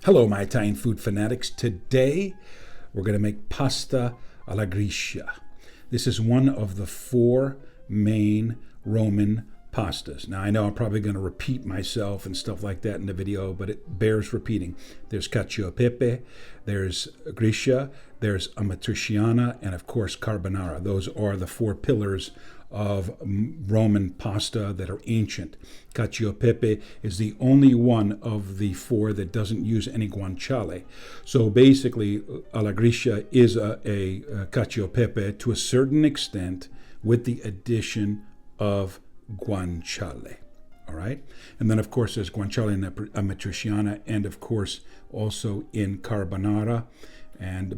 Hello, my Italian food fanatics. Today, we're going to make pasta alla Gricia. This is one of the four main Roman pastas. Now, I know I'm probably going to repeat myself and stuff like that in the video, but it bears repeating. There's Cacio Pepe, there's Gricia, there's Amatriciana, and of course, Carbonara. Those are the four pillars of Roman pasta that are ancient. Cacio Pepe is the only one of the four that doesn't use any guanciale. So basically, alla Gricia is a Cacio Pepe to a certain extent with the addition of guanciale. All right? And then, of course, there's guanciale in Amatriciana and, of course, also in Carbonara.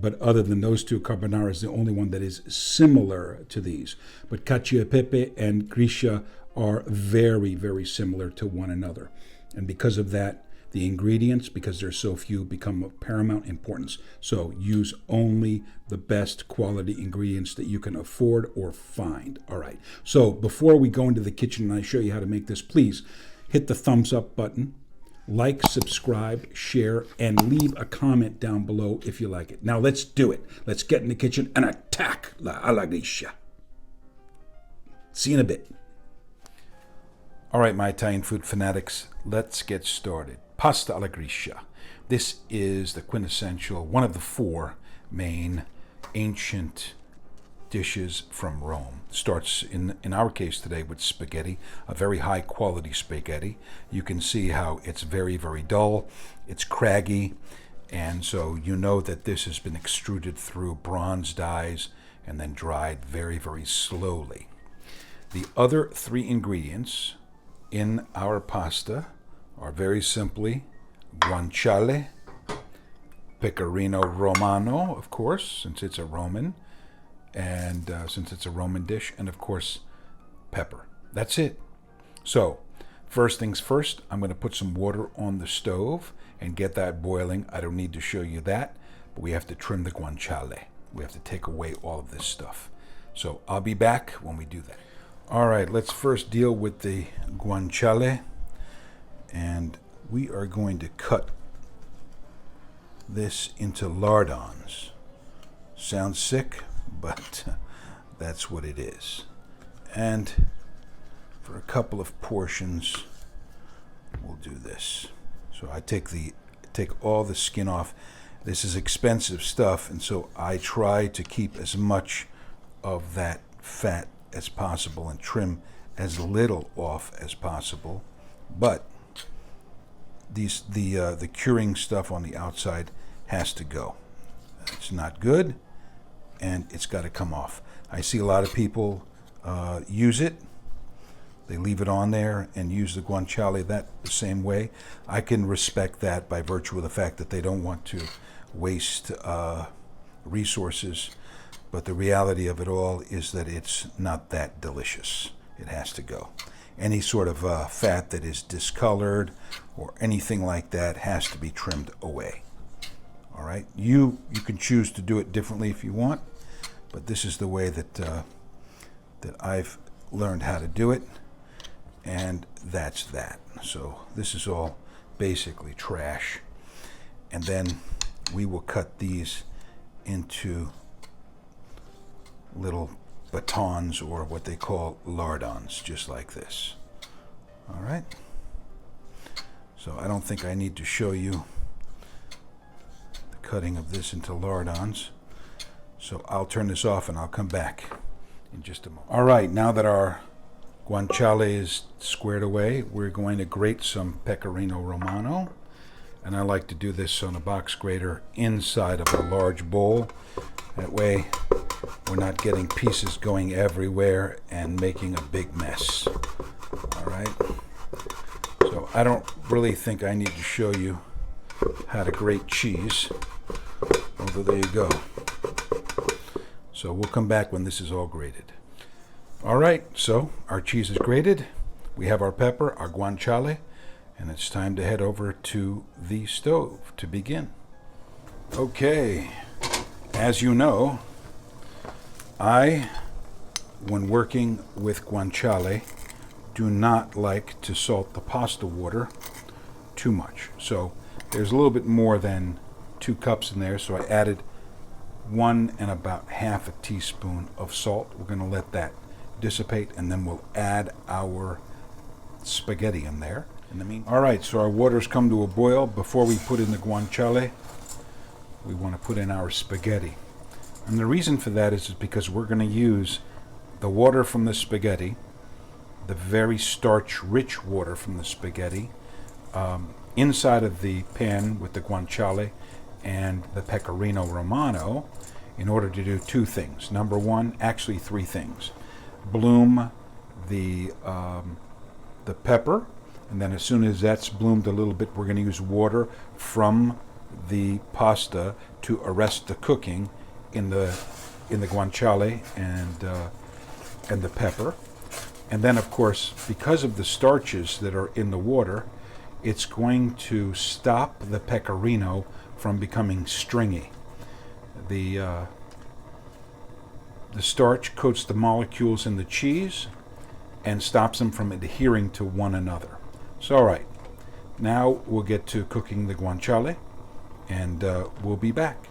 But other than those two, Carbonara is the only one that is similar to these. But Cacio Pepe and Gricia are very, very similar to one another. And because of that, the ingredients, because there's so few, become of paramount importance. So use only the best quality ingredients that you can afford or find. All right. So before we go into the kitchen and I show you how to make this, please hit the thumbs up button. Like, subscribe, share, and leave a comment down below if you like it. Now let's do it. Let's get in the kitchen and attack la alla Gricia. See you in a bit. All right, my Italian food fanatics, let's get started. Pasta alla Gricia. This is the quintessential, one of the four main ancient dishes from Rome. Starts in our case today with spaghetti, a very high quality spaghetti. You can see how it's very, very dull. It's craggy, and so you know that this has been extruded through bronze dyes and then dried very, very slowly. The other three ingredients in our pasta are very simply guanciale, Pecorino-Romano, of course, since it's a Roman, and since it's a Roman dish, and of course, pepper. That's it. So, first things first, I'm going to put some water on the stove and get that boiling. I don't need to show you that, but we have to trim the guanciale. We have to take away all of this stuff. So, I'll be back when we do that. All right, let's first deal with the guanciale, and we are going to cut this into lardons. Sounds sick? But that's what it is. And for a couple of portions, we'll do this. So I take all the skin off. This is expensive stuff, and so I try to keep as much of that fat as possible and trim as little off as possible. But the curing stuff on the outside has to go. It's not good, and it's got to come off. I see a lot of people use it. They leave it on there and use the guanciale the same way. I can respect that by virtue of the fact that they don't want to waste resources. But the reality of it all is that it's not that delicious. It has to go. Any sort of fat that is discolored or anything like that has to be trimmed away. All right, you can choose to do it differently if you want, but this is the way that I've learned how to do it, and that's that. So this is all basically trash, and then we will cut these into little batons, or what they call lardons, just like this. All right. So I don't think I need to show you cutting of this into lardons. So I'll turn this off and I'll come back in just a moment. All right, now that our guanciale is squared away, we're going to grate some Pecorino-Romano. And I like to do this on a box grater inside of a large bowl. That way we're not getting pieces going everywhere and making a big mess. All right. So I don't really think I need to show you how to grate cheese. Although there you go. So we'll come back when this is all grated. All right, so our cheese is grated. We have our pepper, our guanciale, and it's time to head over to the stove to begin. Okay, as you know, when working with guanciale, do not like to salt the pasta water too much. So there's a little bit more than 2 cups in there, so I added 1 and about half a teaspoon of salt. We're going to let that dissipate, and then we'll add our spaghetti in there. All right, so our water's come to a boil. Before we put in the guanciale, we want to put in our spaghetti. And the reason for that is because we're going to use the water from the spaghetti, the very starch-rich water from the spaghetti, inside of the pan with the guanciale and the Pecorino-Romano in order to do 2 things. Number 1, actually 3 things. Bloom the pepper, and then as soon as that's bloomed a little bit, we're going to use water from the pasta to arrest the cooking in the guanciale and the pepper. And then, of course, because of the starches that are in the water, it's going to stop the pecorino from becoming stringy. The starch coats the molecules in the cheese and stops them from adhering to one another. So, all right, now we'll get to cooking the guanciale, and we'll be back.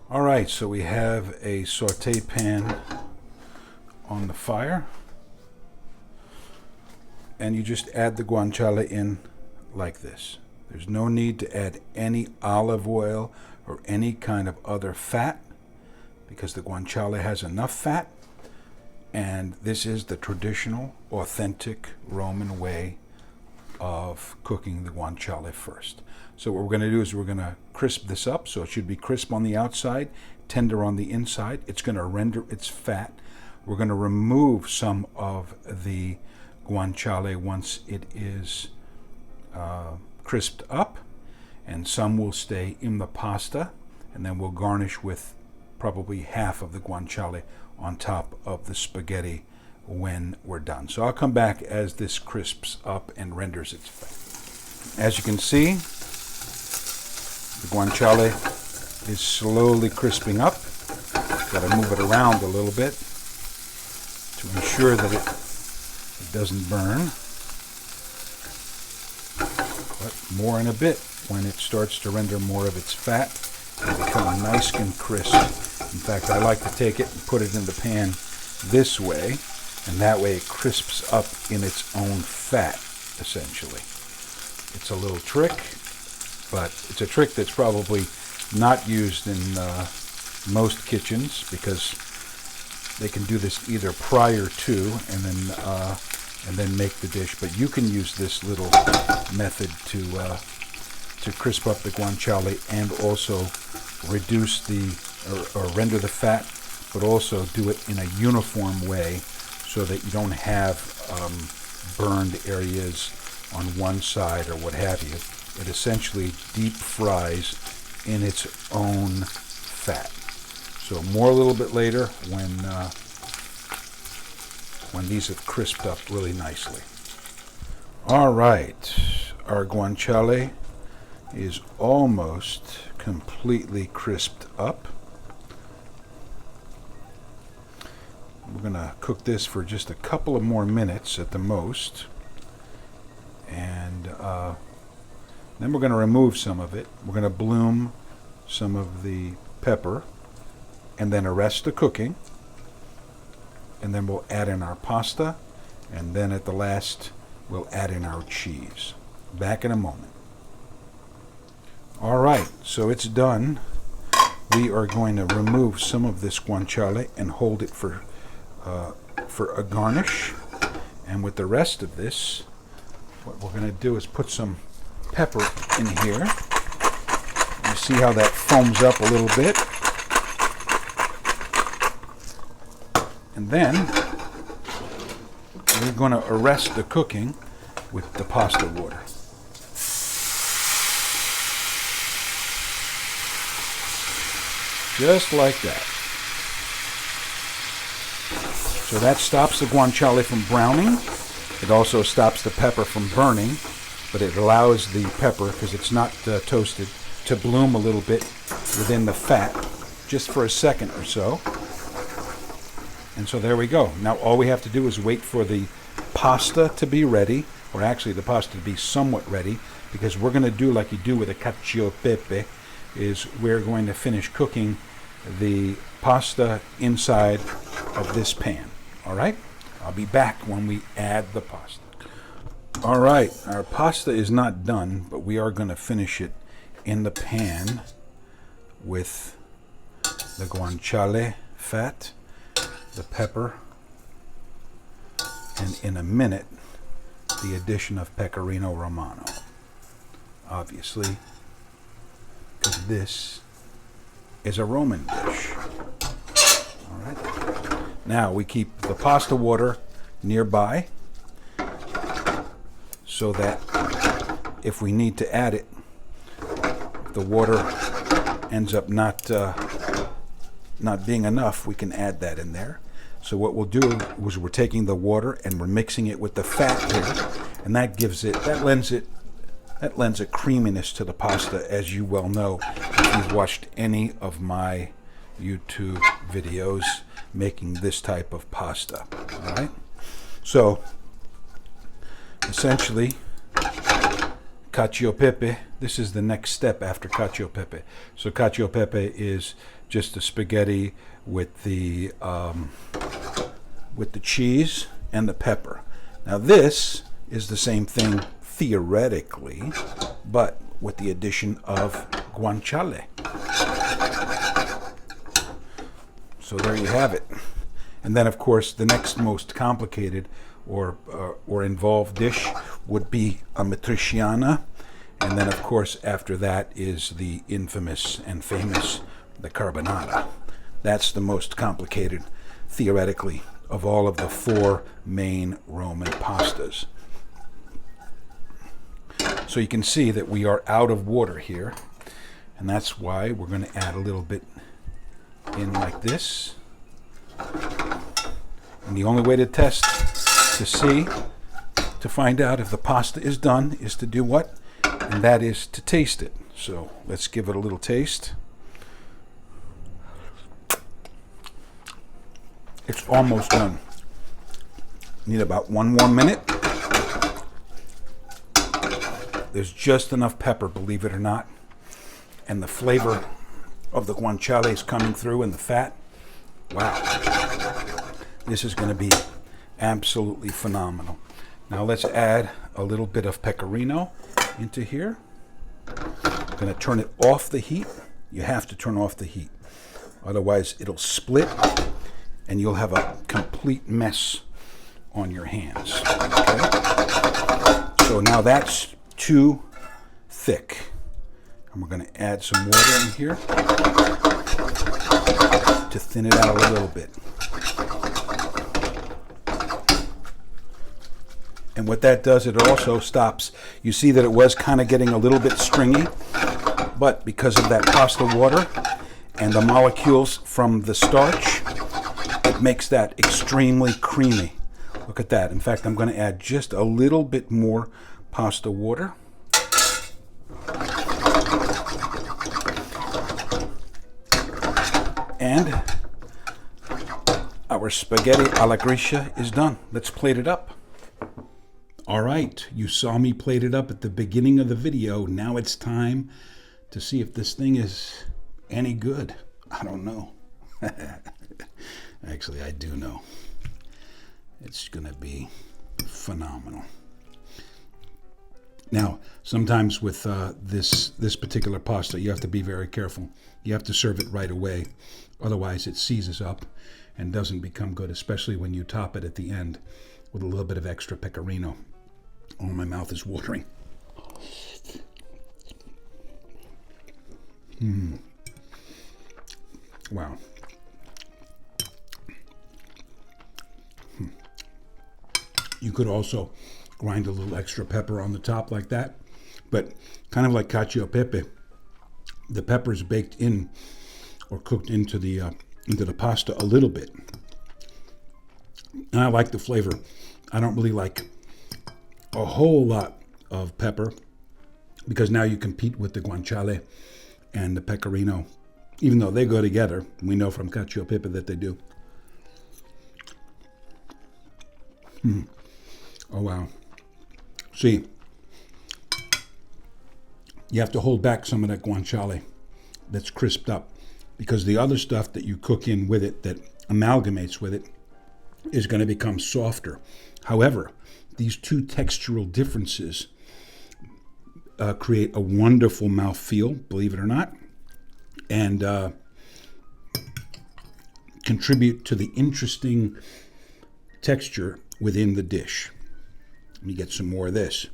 All right, so we have a saute pan on the fire, and you just add the guanciale in like this. There's no need to add any olive oil or any kind of other fat because the guanciale has enough fat, and this is the traditional, authentic Roman way of cooking the guanciale first. So what we're going to do is we're going to crisp this up, so it should be crisp on the outside, tender on the inside. It's going to render its fat. We're going to remove some of the guanciale once it is crisped up, and some will stay in the pasta, and then we'll garnish with probably half of the guanciale on top of the spaghetti when we're done. So I'll come back as this crisps up and renders its fat. As you can see, the guanciale is slowly crisping up. Got to move it around a little bit to ensure that it doesn't burn. But more in a bit when it starts to render more of its fat and become nice and crisp. In fact, I like to take it and put it in the pan this way, and that way it crisps up in its own fat, essentially. It's a little trick, but it's a trick that's probably not used in most kitchens because they can do this either prior to and then make the dish. But you can use this little method to crisp up the guanciale and also reduce or render the fat, but also do it in a uniform way so that you don't have burned areas on one side or what have you. It essentially deep fries in its own fat. So more a little bit later when these have crisped up really nicely. All right, our guanciale is almost completely crisped up. We're going to cook this for just a couple of more minutes at the most, and then we're going to remove some of it. We're going to bloom some of the pepper and then arrest the cooking, and then we'll add in our pasta, and then at the last we'll add in our cheese. Back in a moment. All right, so it's done. We are going to remove some of this guanciale and hold it for a garnish. And with the rest of this, what we're going to do is put some pepper in here. You see how that foams up a little bit. And then we're going to arrest the cooking with the pasta water. Just like that. So that stops the guanciale from browning. It also stops the pepper from burning, but it allows the pepper, because it's not toasted, to bloom a little bit within the fat, just for a second or so. And so there we go. Now all we have to do is wait for the pasta to be ready, or actually the pasta to be somewhat ready, because we're going to do like you do with a cacio pepe, is we're going to finish cooking the pasta inside of this pan. All right? I'll be back when we add the pasta. All right, our pasta is not done, but we are going to finish it in the pan with the guanciale fat, the pepper, and in a minute, the addition of Pecorino-Romano. Obviously, because this is a Roman dish. All right. Now we keep the pasta water nearby so that if we need to add it, if the water ends up not being enough, we can add that in there. So what we'll do is we're taking the water and we're mixing it with the fat here, and that lends a creaminess to the pasta, as you well know if you've watched any of my YouTube videos making this type of pasta. All right. So essentially, cacio pepe. This is the next step after cacio pepe. So cacio pepe is just the spaghetti with the cheese and the pepper. Now this is the same thing theoretically, but with the addition of guanciale. So there you have it. And then of course the next most complicated or involved dish would be Amatriciana, and then of course after that is the infamous and famous the Carbonara. That's the most complicated theoretically of all of the 4 main Roman pastas. So you can see that we are out of water here, and that's why we're going to add a little bit in like this. And the only way to test, to find out if the pasta is done, is to do what? And that is to taste it. So let's give it a little taste. It's almost done. Need about 1 more minute. There's just enough pepper, believe it or not. And the flavor of the guanciale is coming through in the fat. Wow. This is going to be absolutely phenomenal. Now let's add a little bit of pecorino into here. I'm going to turn it off the heat. You have to turn off the heat. Otherwise it'll split and you'll have a complete mess on your hands. Okay? So now that's too thick. And we're going to add some water in here to thin it out a little bit. And what that does, it also stops. You see that it was kind of getting a little bit stringy, but because of that pasta water and the molecules from the starch, it makes that extremely creamy. Look at that. In fact, I'm going to add just a little bit more pasta water. And our spaghetti alla Gricia is done. Let's plate it up. All right, you saw me plate it up at the beginning of the video. Now it's time to see if this thing is any good. I don't know. Actually, I do know. It's gonna be phenomenal. Now, sometimes with this particular pasta, you have to be very careful. You have to serve it right away. Otherwise, it seizes up and doesn't become good, especially when you top it at the end with a little bit of extra pecorino. Oh, my mouth is watering. Wow. You could also grind a little extra pepper on the top like that, but kind of like cacio pepe, the pepper is baked in or cooked into the pasta a little bit. And I like the flavor. I don't really like a whole lot of pepper because now you compete with the guanciale and the pecorino, even though they go together. We know from cacio pepe that they do. Oh wow. See, you have to hold back some of that guanciale that's crisped up, because the other stuff that you cook in with it that amalgamates with it is going to become softer. However, these two textural differences create a wonderful mouthfeel, believe it or not, and contribute to the interesting texture within the dish. Let me get some more of this.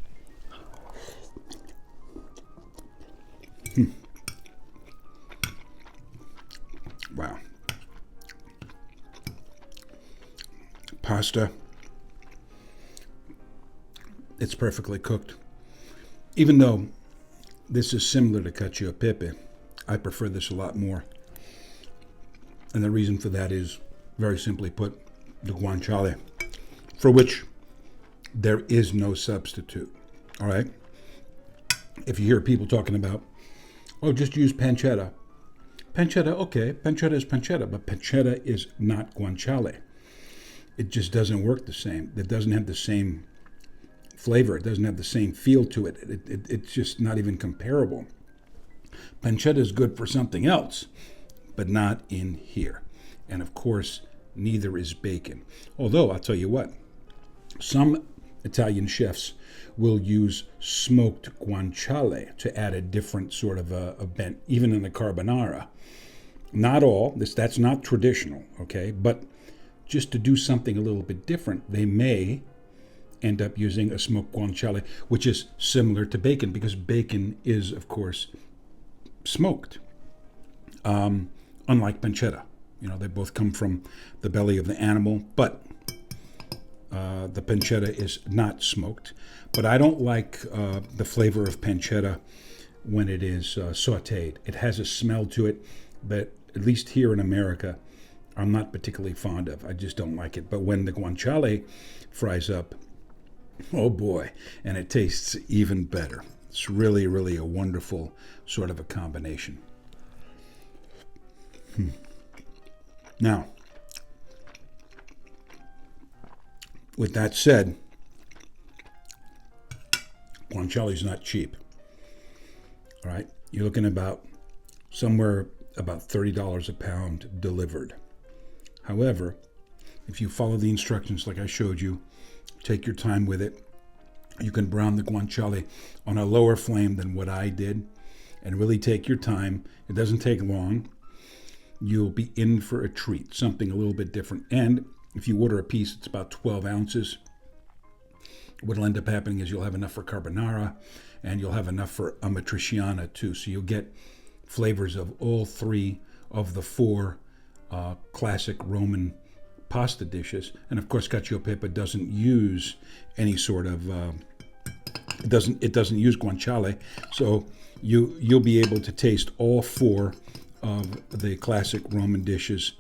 Wow. Pasta. It's perfectly cooked. Even though this is similar to Cacio e Pepe, I prefer this a lot more. And the reason for that is, very simply put, the guanciale, for which there is no substitute. All right? If you hear people talking about, oh, just use pancetta. Pancetta, okay, pancetta is pancetta, but pancetta is not guanciale. It just doesn't work the same. It doesn't have the same flavor. It doesn't have the same feel to it. It's just not even comparable. Pancetta is good for something else, but not in here. And of course, neither is bacon. Although, I'll tell you what, some Italian chefs will use smoked guanciale to add a different sort of a bent, even in the carbonara. Not all, that's not traditional, okay? But just to do something a little bit different, they may end up using a smoked guanciale, which is similar to bacon, because bacon is, of course, smoked. Unlike pancetta. You know, they both come from the belly of the animal, but the pancetta is not smoked. But I don't like the flavor of pancetta when it is sautéed. It has a smell to it that, at least here in America, I'm not particularly fond of. I just don't like it. But when the guanciale fries up, oh boy, and it tastes even better. It's really, really a wonderful sort of a combination. Now, with that said, guanciale is not cheap. All right, you're looking about somewhere about $30 a pound delivered. However, if you follow the instructions like I showed you, take your time with it, you can brown the guanciale on a lower flame than what I did, and really take your time. It doesn't take long. You'll be in for a treat, something a little bit different. And if you order a piece, it's about 12 ounces. What'll end up happening is you'll have enough for carbonara, and you'll have enough for Amatriciana too. So you'll get flavors of all three of the four classic Roman pasta dishes. And of course, Cacio e Pepe doesn't use any sort of it doesn't use guanciale, so you'll be able to taste all four of the classic Roman dishes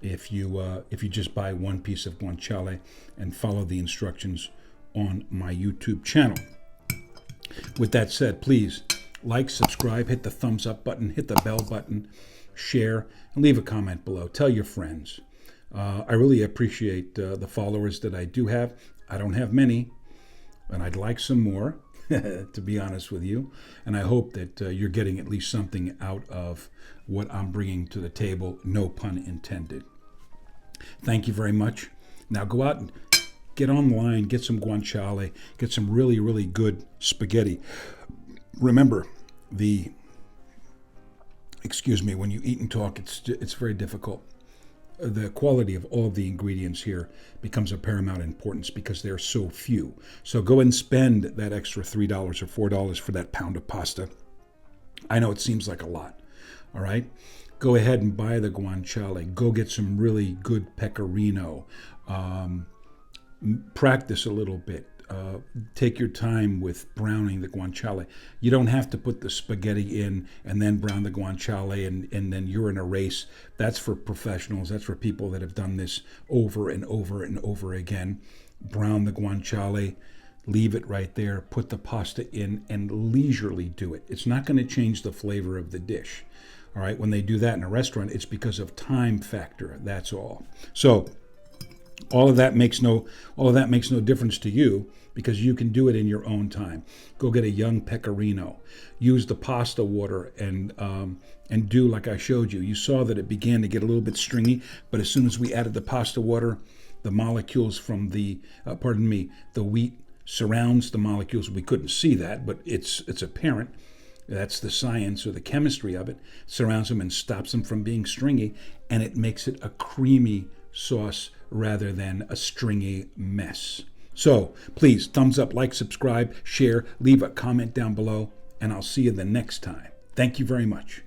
if you just buy one piece of guanciale and follow the instructions on my YouTube channel. With that said, please like, subscribe, hit the thumbs up button, hit the bell button, share, and leave a comment below. Tell your friends. I really appreciate the followers that I do have. I don't have many, and I'd like some more, to be honest with you. And I hope that you're getting at least something out of what I'm bringing to the table, no pun intended. Thank you very much. Now go out and get online, get some guanciale, get some really, really good spaghetti. Remember, when you eat and talk, it's very difficult. The quality of all of the ingredients here becomes of paramount importance because there are so few. So go and spend that extra $3 or $4 for that pound of pasta. I know it seems like a lot, all right? Go ahead and buy the guanciale. Go get some really good pecorino. Practice a little bit. Take your time with browning the guanciale. You don't have to put the spaghetti in and then brown the guanciale and then you're in a race. That's for professionals. That's for people that have done this over and over and over again. Brown the guanciale, leave it right there, put the pasta in, and leisurely do it. It's not going to change the flavor of the dish. All right, when they do that in a restaurant, it's because of time factor. That's all. So All of that makes no difference to you because you can do it in your own time. Go get a young pecorino. Use the pasta water and do like I showed you. You saw that it began to get a little bit stringy, but as soon as we added the pasta water, the molecules from the wheat surrounds the molecules. We couldn't see that, but it's apparent. That's the science or the chemistry of it. Surrounds them and stops them from being stringy, and it makes it a creamy sauce rather than a stringy mess. So please, thumbs up, like, subscribe, share, leave a comment down below, and I'll see you the next time. Thank you very much.